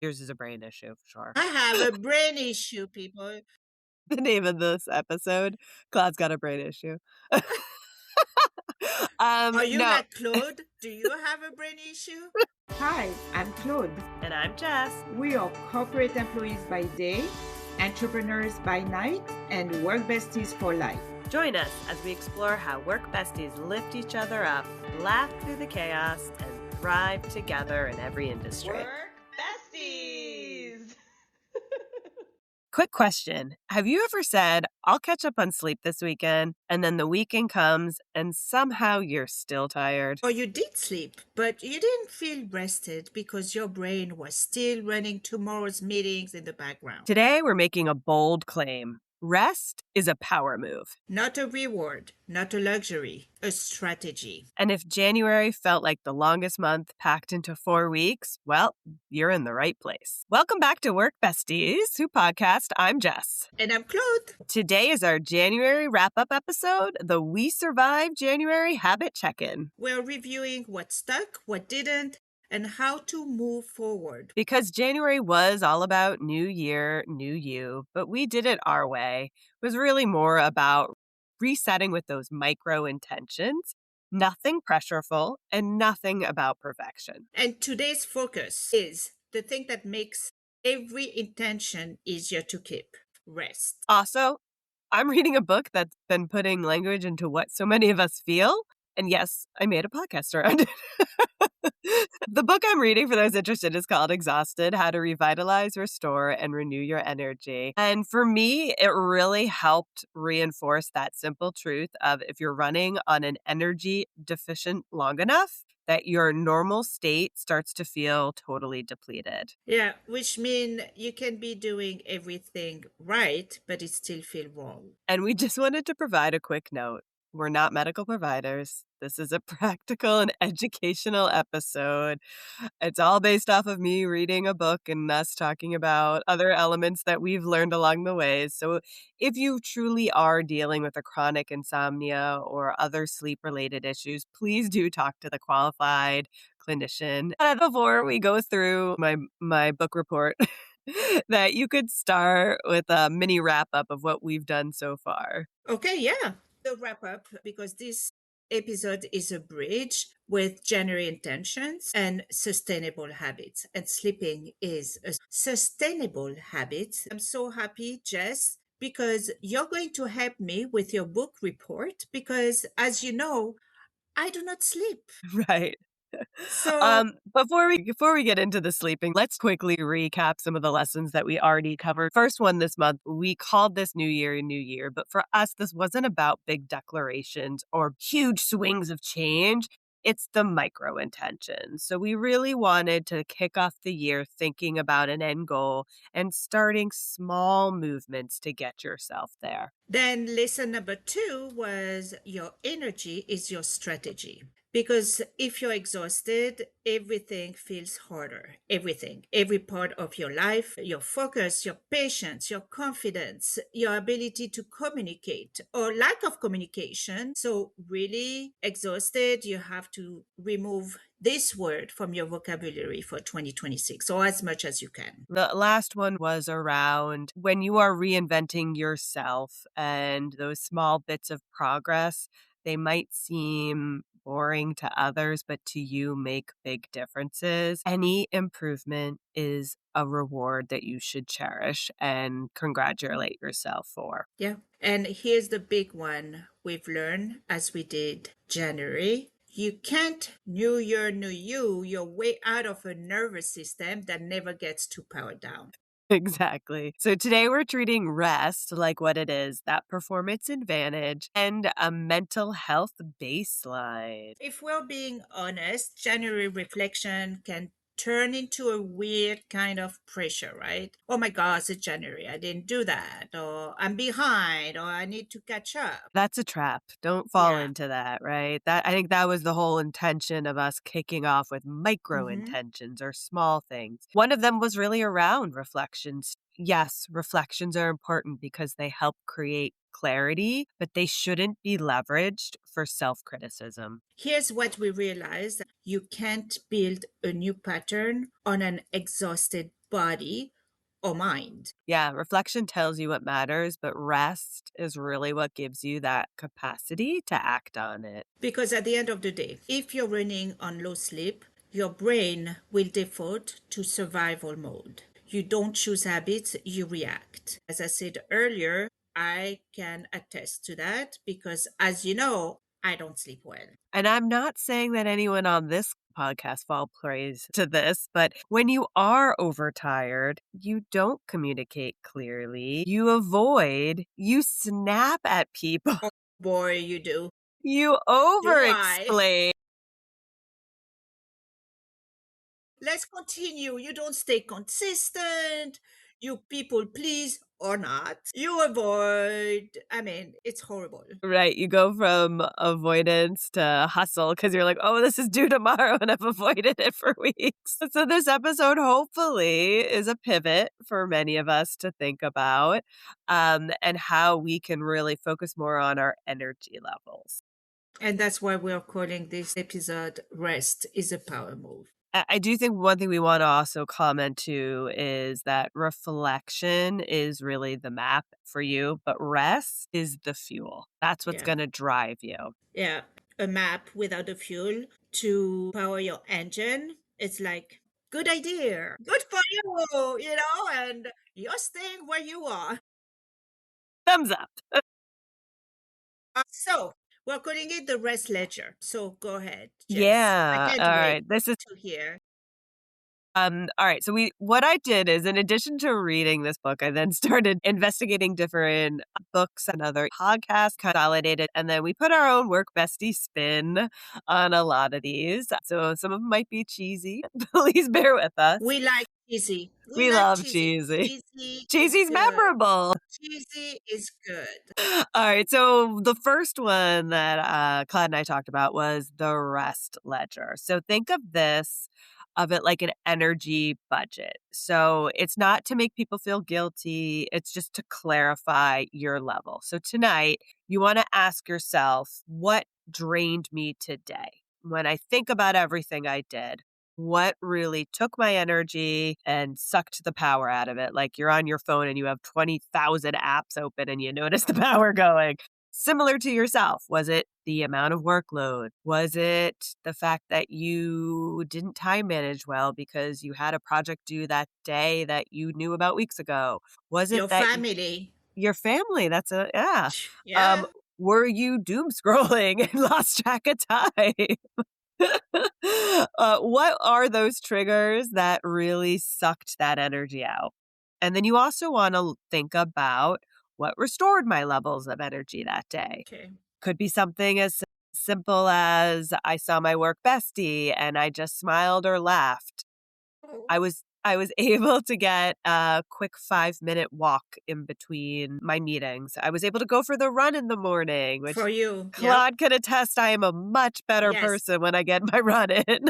Yours is a brain issue, for sure. I have a brain issue, people. The name of this episode, Claude's got a brain issue. Are you No. like Claude? Do you have a brain issue? Hi, I'm Claude. And I'm Jess. We are corporate employees by day, entrepreneurs by night, and work besties for life. Join us as we explore how work besties lift each other up, laugh through the chaos, and thrive together in every industry. Work Besties! Quick question. Have you ever said, I'll catch up on sleep this weekend, and then the weekend comes and somehow you're still tired? Or you did sleep, but you didn't feel rested because your brain was still running tomorrow's meetings in the background. Today, we're making a bold claim. Rest is a power move. Not a reward, not a luxury, a strategy. And if January felt like the longest month packed into 4 weeks, well, you're in the right place. Welcome back to Work Besties, who podcast. I'm Jess. And I'm Claude. Today is our January wrap-up episode, the We Survived January Habit Check-In. We're reviewing what stuck, what didn't, and how to move forward. Because January was all about new year, new you, but we did it our way. It was really more about resetting with those micro intentions, nothing pressureful, and nothing about perfection. And today's focus is the thing that makes every intention easier to keep: rest. Also, I'm reading a book that's been putting language into what so many of us feel. And yes, I made a podcast around it. The book I'm reading, for those interested, is called Exhausted: How to Revitalize, Restore, and Renew Your Energy. And for me, it really helped reinforce that simple truth of if you're running on an energy deficient long enough, that your normal state starts to feel totally depleted. Yeah, which means you can be doing everything right, but it still feel wrong. And we just wanted to provide a quick note. We're not medical providers. This is a practical and educational episode. It's all based off of me reading a book and us talking about other elements that we've learned along the way. So if you truly are dealing with a chronic insomnia or other sleep-related issues, please do talk to the qualified clinician. Before we go through my book report, that you could start with a mini wrap-up of what we've done so far. Okay, yeah. The wrap up, because this episode is a bridge with January intentions and sustainable habits. And sleeping is a sustainable habit. I'm so happy, Jess, because you're going to help me with your book report because, as you know, I do not sleep. Right. So Before we get into the sleeping, let's quickly recap some of the lessons that we already covered. First one this month, we called this New Year, New Year, but for us, this wasn't about big declarations or huge swings of change. It's the micro intentions. So we really wanted to kick off the year thinking about an end goal and starting small movements to get yourself there. then lesson number 2 was your energy is your strategy. Because if you're exhausted, everything feels harder. Everything, every part of your life, your focus, your patience, your confidence, your ability to communicate or lack of communication. So, really exhausted, you have to remove this word from your vocabulary for 2026 or as much as you can. The last one was around when you are reinventing yourself and those small bits of progress, they might seem boring to others, but to you make big differences. Any improvement is a reward that you should cherish and congratulate yourself for. Yeah. And here's the big one we've learned as we did January. You can't new year, new you your way out of a nervous system that never gets too powered down. Exactly. So today we're treating rest like what it is, that performance advantage and a mental health baseline. If we're being honest, January reflection can turn into a weird kind of pressure, right? Oh my gosh, it's January. I didn't do that. Or I'm behind, or I need to catch up. That's a trap. Don't fall Yeah. into that, right? I think that was the whole intention of us kicking off with micro Mhm. intentions or small things. One of them was really around reflections. Yes, reflections are important because they help create clarity, but they shouldn't be leveraged for self-criticism. Here's what we realized: you can't build a new pattern on an exhausted body, or mind. Yeah, reflection tells you what matters, but rest is really what gives you that capacity to act on it. Because at the end of the day, if you're running on low sleep, your brain will default to survival mode. You don't choose habits, you react. As I said earlier, I can attest to that because, as you know, I don't sleep well. And I'm not saying that anyone on this podcast fall praise to this, but when you are overtired, you don't communicate clearly, you avoid, you snap at people, Oh boy, you do. you Do I? over-explain. Let's continue. You don't stay consistent. You people please or not. You avoid. I mean, it's horrible. Right, you go from avoidance to hustle because you're like, "Oh, this is due tomorrow," and I've avoided it for weeks. So this episode hopefully is a pivot for many of us to think about, and how we can really focus more on our energy levels. And that's why we're calling this episode Rest is a Power Move. I do think one thing we wanna also comment to is that reflection is really the map for you, but rest is the fuel. That's what's Yeah. gonna drive you. Yeah. A map without a fuel to power your engine. It's like, good idea. Good for you, and you're staying where you are. Thumbs up. So we're calling it the rest ledger. So go ahead, Jess. I Yeah, can't wait alright, this is to hear. alright, so what I did is in addition to reading this book, I then started investigating different books and other podcasts, consolidated, and then we put our own Work Bestie spin on a lot of these. So some of them might be cheesy. Please bear with us. We like cheesy. We We like love cheesy. cheesy. Cheesy is Cheesy's good. memorable. Cheesy is good. All right, so the first one that Claude and I talked about was the rest ledger. So think of it like an energy budget. So it's not to make people feel guilty, it's just to clarify your level. So tonight, you want to ask yourself, what drained me today? When I think about everything I did, what really took my energy and sucked the power out of it? Like you're on your phone and you have 20,000 apps open and you notice the power going. Similar to yourself, was it the amount of workload? Was it the fact that you didn't time manage well because you had a project due that day that you knew about weeks ago? Was it Your that family. your family, that's a yeah. Yeah. Were you doom scrolling and lost track of time? What are those triggers that really sucked that energy out? And then you also want to think about what restored my levels of energy that day. Okay. Could be something as simple as I saw my work bestie and I just smiled or laughed. I was able to get a quick 5-minute walk in between my meetings. I was able to go for the run in the morning, which For you. Yep. Claude could attest I am a much better Yes. person when I get my run in.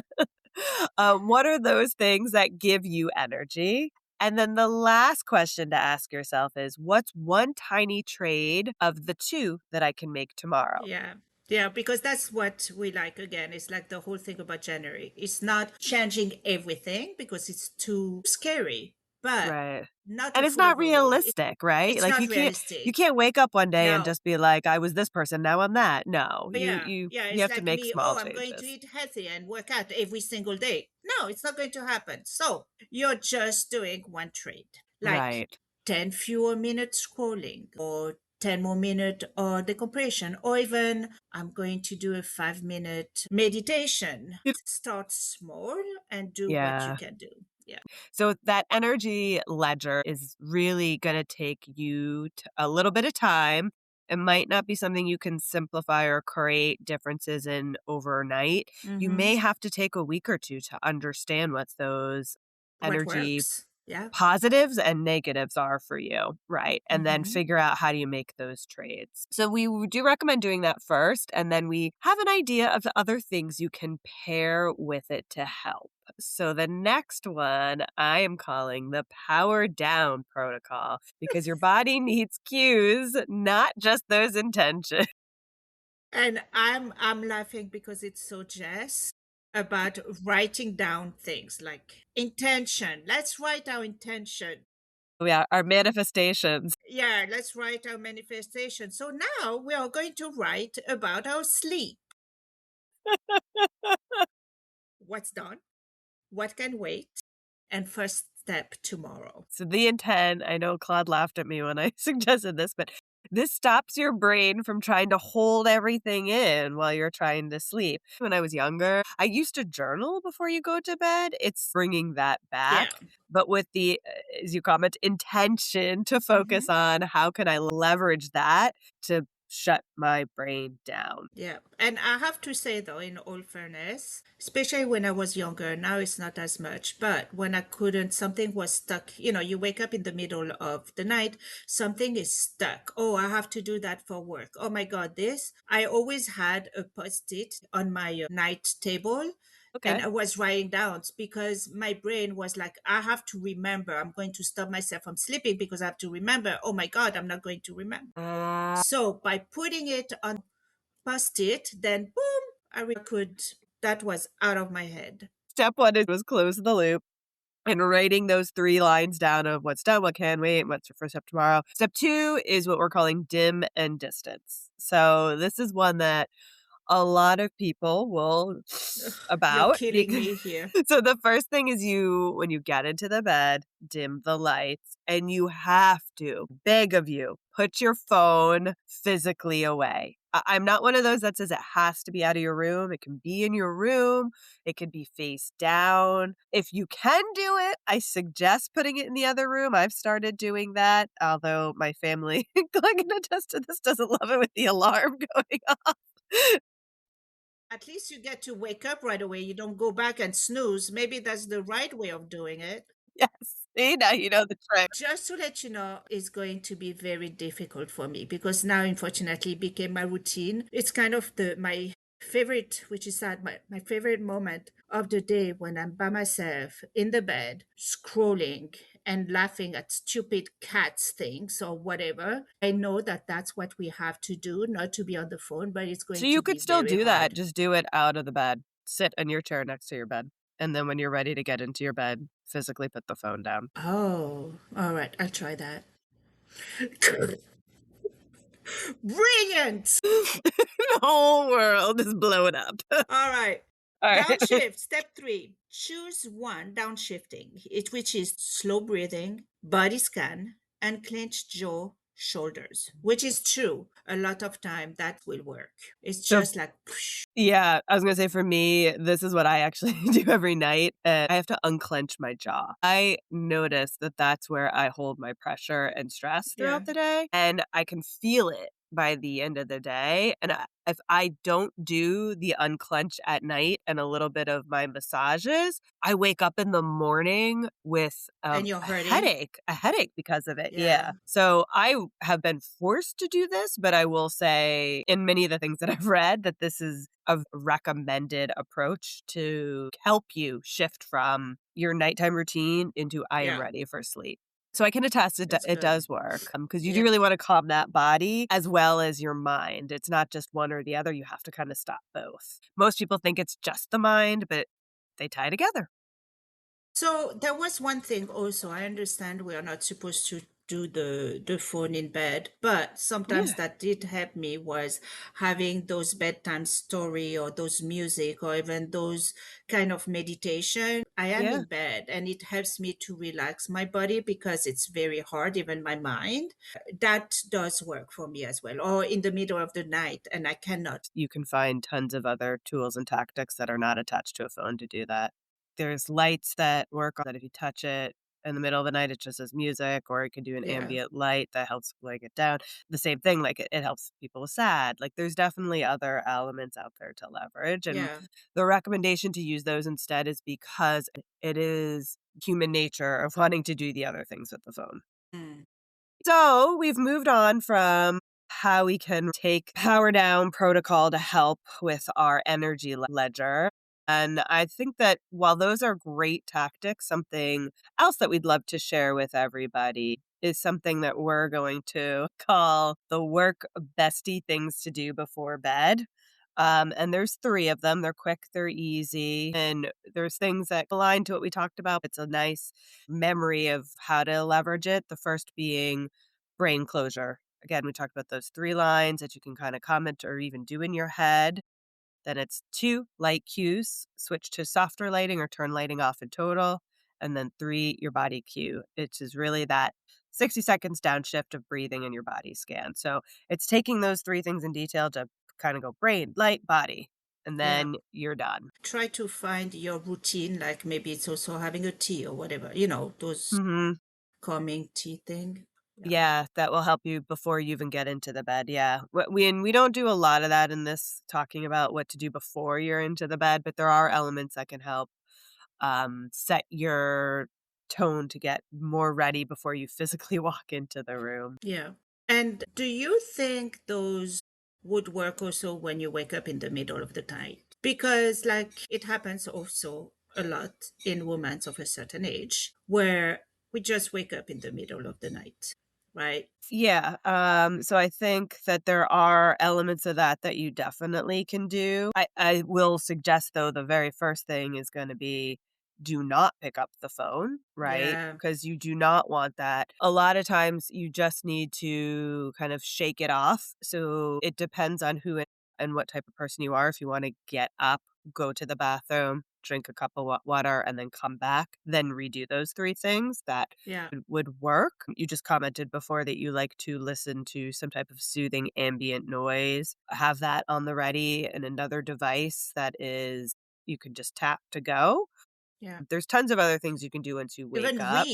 What are those things that give you energy? And then the last question to ask yourself is, what's one tiny trade of the two that I can make tomorrow? Yeah. Yeah, because that's what we like again. It's like the whole thing about January. It's not changing everything because it's too scary, but Right. not And a it's full not overhaul. realistic, right? It's Like not you realistic. can't wake up one day and No. just be like, I was this person, now I'm that. No, Yeah. you Yeah. you It's have to like make me, small I'm going to changes. eat healthy and work out every single day. No, it's not going to happen. So you're just doing one trade, like Right. 10 fewer minutes scrolling or 10 more minutes or decompression, or even I'm going to do a 5-minute meditation. Start small and do what you Yeah. can do. Yeah. So that energy ledger is really going to take you a little bit of time. It might not be something you can simplify or create differences in overnight. You Mm-hmm. may have to take a week or two to understand what those What energy works? Yeah. positives and negatives are for you, right? And then Mm-hmm. figure out how do you make those trades. So we do recommend doing that first, and then we have an idea of the other things you can pair with it to help. So the next one I am calling the power down protocol because your body needs cues, not just those intentions. And I'm laughing because it's so Jess. about writing down things like intention. Let's write our intention. Yeah, our manifestations. Yeah, let's write our manifestation. So now we are going to write about our sleep. What's done? What can wait? And first step tomorrow. So the intent, I know Claude laughed at me when I suggested this, but this stops your brain from trying to hold everything in while you're trying to sleep. When I was younger, I used to journal before you go to bed. It's bringing that Yeah. back, but with the, as you comment, intention to Hmm. focus on how can I leverage that to shut my brain down. Yeah. And I have to say, though, in all fairness, especially when I was younger, now it's not as much, but when I couldn't, something was stuck. You wake up in the middle of the night, something is stuck. Oh, I have to do that for work. Oh my God, this. I always had a post it on my night table. And Okay. I was writing down because my brain was like, I have to remember. I'm going to stop myself from sleeping because I have to remember. Oh my God, I'm not going to remember. So by putting it on post it, then boom, could, that was out of my head. Step one was close the loop. And writing those 3 lines down of what's done, what can wait, what's your first step tomorrow. Step 2 is what we're calling dim and distance. So this is one that a lot of people will Ugh, you're about killing because me here. so the first thing is when you get into the bed, dim the lights, and you have to, beg of you, put your phone physically away. I'm not one of those that says it has to be out of your room. It can be in your room. It can be face down. If you can do it, I suggest putting it in the other room. I've started doing that, although my family, I can attest to this, doesn't love it with the alarm going off. At least you get to wake up right away. You don't go back and snooze. Maybe that's the right way of doing it. Yes. See, now you know the trick. Just to let you know, it's going to be very difficult for me because now, unfortunately, it became my routine. It's kind of my favorite, which is sad, my favorite moment of the day when I'm by myself in the bed, scrolling and laughing at stupid cats things or whatever. I know that that's what we have to do, not to be on the phone, but it's So going to you be could still very do that, hard. just do it out of the bed. Sit in your chair next to your bed, and then when you're ready to get into your bed, physically put the phone down. Oh, all right. I'll try that. Brilliant. The whole world is blowing up. All right. Alright. Downshift, step 3. Choose one downshifting, which is slow breathing, body scan, and clenched jaw, shoulders, which is true. A lot of time that will work. It's So just like, psh, yeah, I was gonna say for me, this is what I actually do every night, and I have to unclench my jaw. I notice that that's where I hold my pressure and stress yeah. throughout the day, and I can feel it by the end of the day, and if I don't do the unclench at night and a little bit of my massages, I wake up in the morning with, And you're a hurting. headache because of it, Yeah. yeah. So I have been forced to do this, but I will say in many of the things that I've read that this is a recommended approach to help you shift from your nighttime routine into I am Yeah. ready for sleep. So I can attest That's it good. does work because you Yeah. do really want to calm that body as well as your mind. It's not just one or the other. You have to kind of stop both. Most people think it's just the mind, but they tie together. So there was one thing also. I understand we are not supposed to do the phone in bed, but sometimes Yeah. that did help me was having those bedtime story or those music or even those kind of meditation. I am Yeah. in bed and it helps me to relax my body because it's very hard, even my mind. That does work for me as well. Or in the middle of the night and I cannot. You can find tons of other tools and tactics that are not attached to a phone to do that. There's lights that work that if you touch it in the middle of the night, it just says music, or you can do an Yeah. ambient light that helps like it down. The same thing, like it helps people with sad. Like there's definitely other elements out there to leverage. And Yeah. the recommendation to use those instead is because it is human nature of wanting to do the other things with the phone. Mm. So we've moved on from how we can take power down protocol to help with our energy ledger. And I think that while those are great tactics, something else that we'd love to share with everybody is something that we're going to call the work bestie things to do before bed. And there's 3 of them. They're quick, they're easy, and there's things that align to what we talked about. It's a nice memory of how to leverage it. The first being brain closure. Again, we talked about those 3 lines that you can kinda comment or even do in your head. Then it's 2, light cues, switch to softer lighting or turn lighting off in total. And then 3, your body cue, which is really that 60 seconds downshift of breathing and your body scan. So it's taking those 3 things in detail to kind of go brain, light, body, and Yeah. then you're done. Try to find your routine, like maybe it's also having a tea or whatever, those Mhm. calming tea thing. Yeah. Yeah, that will help you before you even get into the bed, yeah. We don't do a lot of that in this, talking about what to do before you're into the bed, but there are elements that can help set your tone to get more ready before you physically walk into the room. Yeah. And do you think those would work also when you wake up in the middle of the night? Because, like, it happens also a lot in women of a certain age where we just wake up in the middle of the night, right? Yeah, so I think that there are elements of that that you definitely can do. I will suggest, though, the very first thing is gonna be do not pick up the phone, right? Yeah. Because you do not want that. A lot of times, you just need to kind of shake it off. So it depends on who and what type of person you are. If you wanna get up, go to the bathroom, drink a cup of water, and then come back, then redo those 3 things, that Yeah. would work. You just commented before that you like to listen to some type of soothing ambient noise. Have that on the ready and another device that is you can just tap to go. Yeah. There's tons of other things you can do once you wake Even up.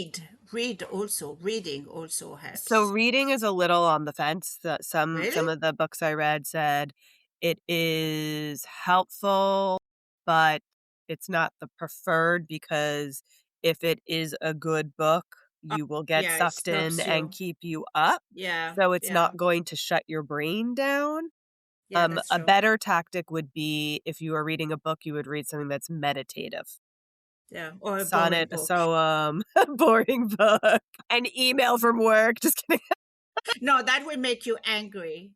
reading also So helps. reading is a little on the fence. Some Really? of the books I read said it is helpful, but it's not the preferred, because if it is a good book, Oh, you will get yeah, it sucked in stops and you. keep you up. Yeah. So it's Yeah. not going to shut your brain down. Yeah, that's A true. better tactic would be, if you are reading a book, you would read something that's meditative. Yeah. Or a boring Sonnet, a book. poem, a boring book, an email from work. Just kidding. No, that will make you angry.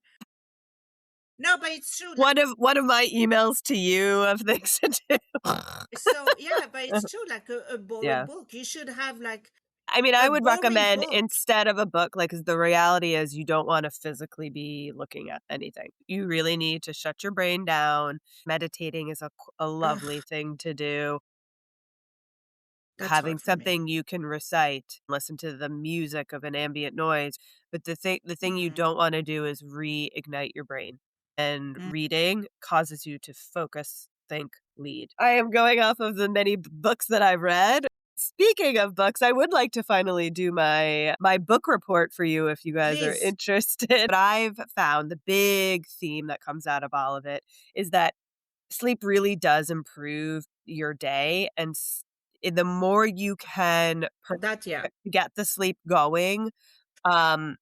No, but it's true. One of my emails to you of things to do. So yeah, but it's true. Like a boring Yeah. book, you should have like I mean, a I would boring recommend, book. instead of a book, like, 'cause the reality is you don't wanna physically be looking at anything. You really need to shut your brain down. Meditating is a lovely Ugh, thing to do. that's Having hard for me. something you can recite, listen to the music of an ambient noise, but the thing you Mm, don't wanna do is reignite your brain, and mm. reading causes you to focus, think, lead. I am going off of the many books that I've read. Speaking of books, I would like to finally do my book report for you if you guys are Please. interested. But I've found the big theme that comes out of all of it is that sleep really does improve your day, and the more you can That yeah. get the sleep going, um,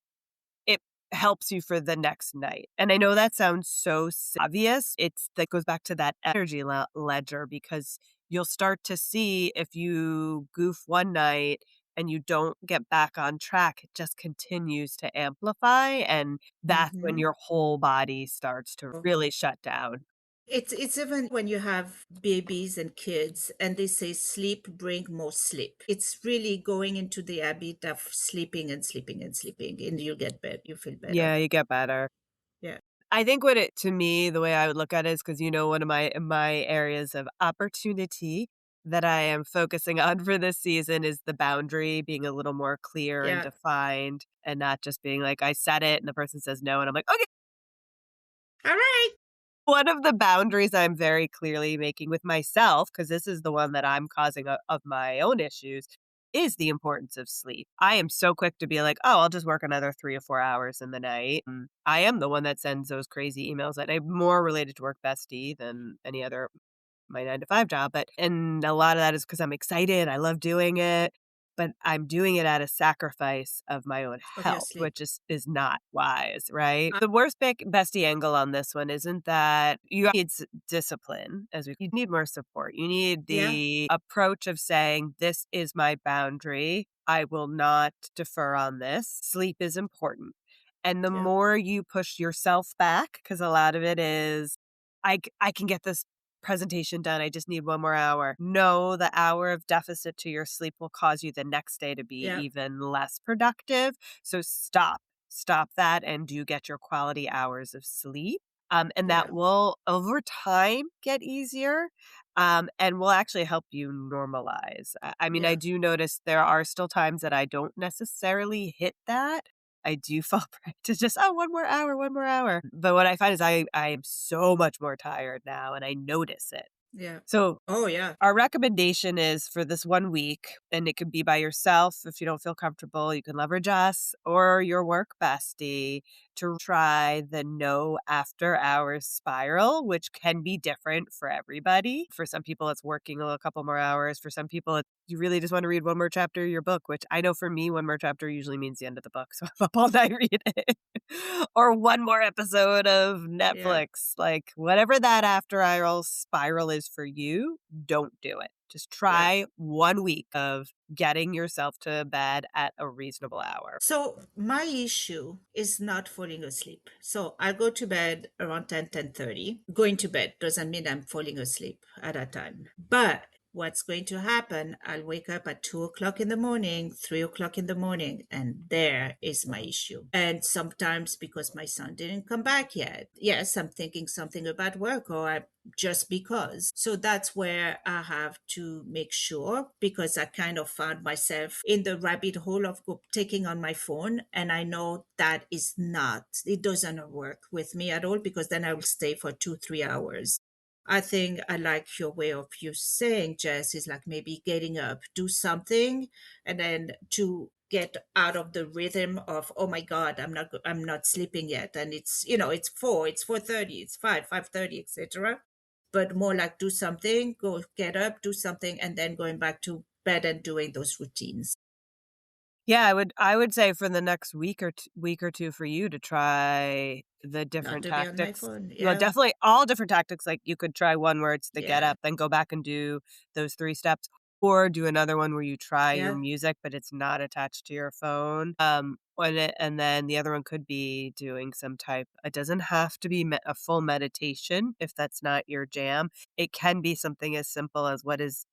it helps you for the next night. And I know that sounds so obvious. That goes back to that energy ledger, because you'll start to see if you goof one night and you don't get back on track, it just continues to amplify. And that's when Hmm. your whole body starts to really shut down. It's even when you have babies and kids and they say sleep bring more sleep. It's really going into the habit of sleeping and sleeping and sleeping and you get better, you feel better. Yeah, you get better. Yeah. I think what it to me, the way I would look at it is, because one of my areas of opportunity that I am focusing on for this season is the boundary being a little more clear and Yeah. defined, and not just being like, I said it and the person says no, and I'm like, "Okay." All right. One of the boundaries I'm very clearly making with myself, because this is the one that I'm causing of my own issues, is the importance of sleep. I am so quick to be like, "Oh, I'll just work another 3 or 4 hours in the night." I am the one that sends those crazy emails, that I'm more related to Work Bestie than any other, my 9 to 5 job, and a lot of that is because 'cause I'm excited, I love doing it, but I'm doing it at a sacrifice of my own Of your health, sleep. which is not wise, right? Uh, The worst bestie angle on this one isn't that you need discipline, you need more support. You need yeah. the approach of saying, "This is my boundary. I will not defer on this. Sleep is important." And the Yeah. more you push yourself back, because a lot of it is, I can get this presentation done. I just need one more hour. No, the hour of deficit to your sleep will cause you the next day to be Yeah. even less productive. So stop that and do get your quality hours of sleep. And that Yeah. will over time get easier, and will actually help you normalize. I mean, I Yeah. do notice there are still times that I don't necessarily hit that. I do fall prey to just, oh, one more hour, one more hour. But what I find is I am so much more tired now and I notice it. Yeah. So Oh, yeah. our recommendation is for this 1 week, and it could be by yourself if you don't feel comfortable. You can leverage us or your work bestie to try the no after hours spiral, which can be different for everybody. For some people, it's working a couple more hours. For some people, you really just want to read one more chapter of your book, which I know for me, one more chapter usually means the end of the book. So I'm up all night reading it. Or one more episode of Yeah. Netflix. Like whatever that after hours spiral is for you, don't do it. Just Yeah. try 1 week of getting yourself to bed at a reasonable hour. So my issue is not falling asleep. So I go to bed around 10:30. Going to bed doesn't mean I'm falling asleep at that time. But what's going to happen, I'll wake up at 2 o'clock in the morning, 3 o'clock in the morning, and there is my issue. And sometimes because my son didn't come back yet, yes, I'm thinking something about work, or I just because. So that's where I have to make sure, because I kind of found myself in the rabbit hole of taking on my phone. And I know that is not, it doesn't work with me at all, because then I will stay for 2, 3 hours. I think I like your way of you saying, Jess, is like maybe getting up, do something, and then to get out of the rhythm of, oh my god, I'm not sleeping yet, and it's, it's 4, it's 4:30, it's 5:30, etc. But more like do something, go get up, do something, and then going back to bed and doing those routines. Yeah, I would say for the next week or two for you to try the Not different to be on my tactics. phone. Well, Yeah. definitely all different tactics. Like you could try one where it's the get Yeah. up, then go back and do those 3 steps, or do another one where you try your Yeah. music, but it's not attached to your phone. And then the other one could be doing some type. It doesn't have to be a full meditation if that's not your jam. It can be something as simple as what is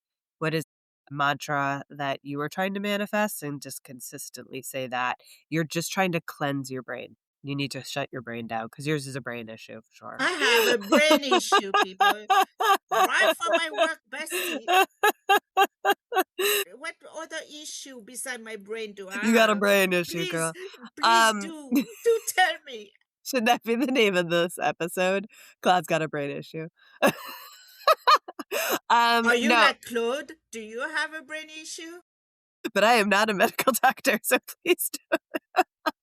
mantra that you are trying to manifest, and just consistently say that. You're just trying to cleanse your brain. You need to shut your brain down because yours is a brain issue for I have a brain issue, people. Right from my work bestie. sure. What other issue beside my brain do I You got a have? brain issue, Please, girl. please Um, do tell me. should that be the name of this episode? Claude's got a brain issue. Are you No, like Claude? Do you have a brain issue? but I am not a medical doctor, so please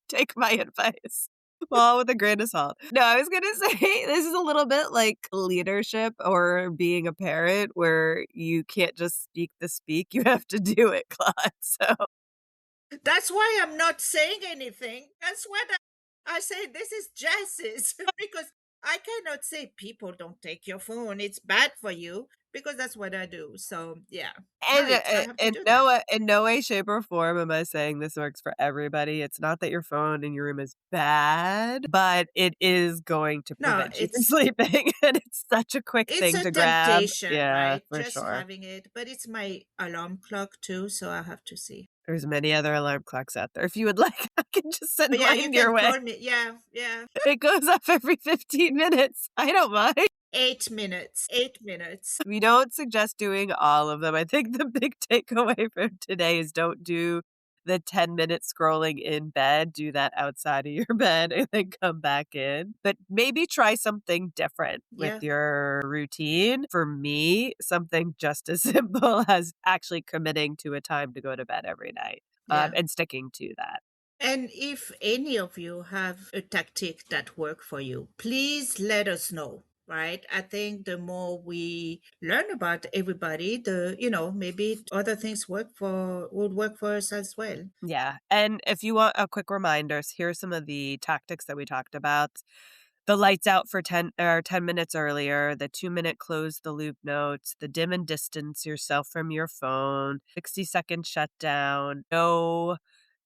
take my advice. All with a grain of salt. No, I was gonna say this is a little bit like leadership or being a parent where you can't just speak the speak, you have to do it, Claude. So That's why I'm not saying anything. That's what I say. This is Jess's because I cannot say people don't take your phone. It's bad for you, because that's what I do. So yeah, no, and I have to do that. in no way, shape, or form am I saying this works for everybody. It's not that your phone in your room is bad, but it is going to No, prevent you from sleeping, and it's such a quick it's thing a to grab. temptation, Yeah, right? for Just sure. having it, but it's my alarm clock too, so I have to see. There's many other alarm clocks out there. If you would like, I can just send But yeah, you mine your can way. call me. Yeah, yeah. It goes off every 15 minutes. I don't mind. 8 minutes. 8 minutes. We don't suggest doing all of them. I think the big takeaway from today is don't do the 10-minute scrolling in bed. Do that outside of your bed and then come back in. But maybe try something different with Yeah, your routine. For me, something just as simple as actually committing to a time to go to bed every night, yeah. and sticking to that. And if any of you have a tactic that work for you, please let us know. Right? I think the more we learn about everybody, maybe other things would work for us as well. Yeah. And if you want a quick reminders, here's some of the tactics that we talked about. The lights out for 10 minutes earlier, the 2-minute close the loop notes, the dim and distance yourself from your phone, 60-second shutdown, no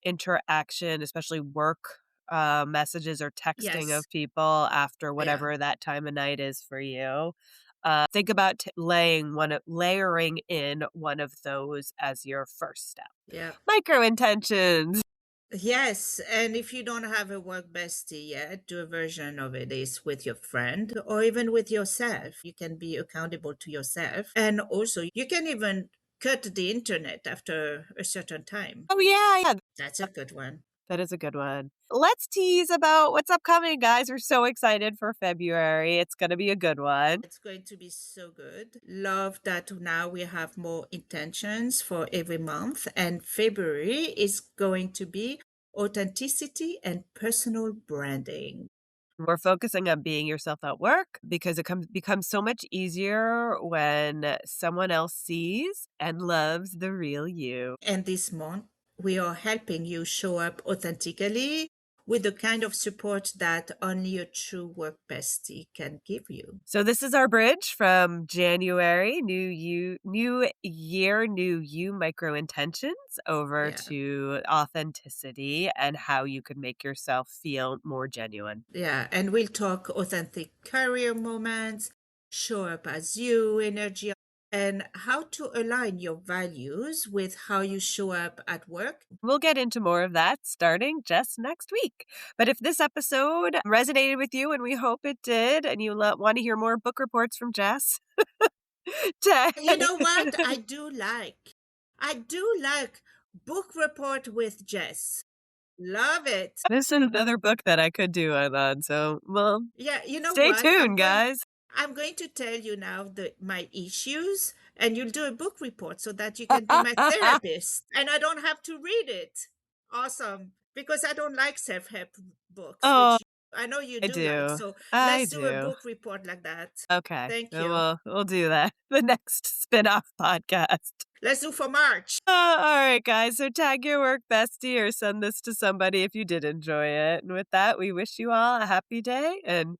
interaction, especially work messages or texting Yes. of people after Yeah. whatever that time of night is for you. Think about layering in one of those as your first step. Yeah. Micro intentions. Yes, and if you don't have a work bestie yet, do a version of it is with your friend or even with yourself. You can be accountable to yourself. And also, you can even cut the internet after a certain time. Oh, yeah. That's a good one. That is a good one. Let's tease about what's upcoming, guys. We're so excited for February. It's going to be a good one. It's going to be so good. Love that now we have more intentions for every month. And February is going to be authenticity and personal branding. We're focusing on being yourself at work because it becomes so much easier when someone else sees and loves the real you. And this month, we are helping you show up authentically with the kind of support that only a true work bestie can give you. So this is our bridge from January, new year, new you micro intentions over Yeah. to authenticity and how you could make yourself feel more genuine. Yeah. And we'll talk authentic career moments, show up as you energy, and how to align your values with how you show up at work. We'll get into more of that starting just next week. But if this episode resonated with you, and we hope it did, and you want to hear more book reports from Jess, You know what? I do like book report with Jess. Love it. this is another book that I could do one on. So, well, Yeah, you know stay what? tuned, guys. I'm going to tell you now my issues, and you'll do a book report so that you can be my therapist, and I don't have to read it. Awesome, because I don't like self-help books, Oh, which I know you I do like. do. So I let's do a do. book report like that. Okay. Thank Then you. we'll do that. The next spin-off podcast. Let's do for March. All right, guys. So tag your work bestie or send this to somebody if you did enjoy it. And with that, we wish you all a happy day and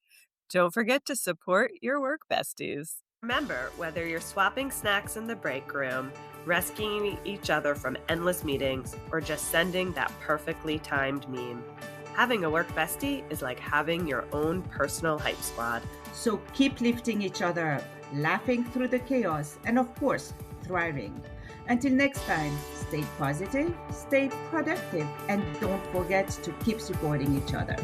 don't forget to support your work besties. Remember, whether you're swapping snacks in the break room, rescuing each other from endless meetings, or just sending that perfectly timed meme, having a work bestie is like having your own personal hype squad. So keep lifting each other up, laughing through the chaos, and of course, thriving. Until next time, stay positive, stay productive, and don't forget to keep supporting each other.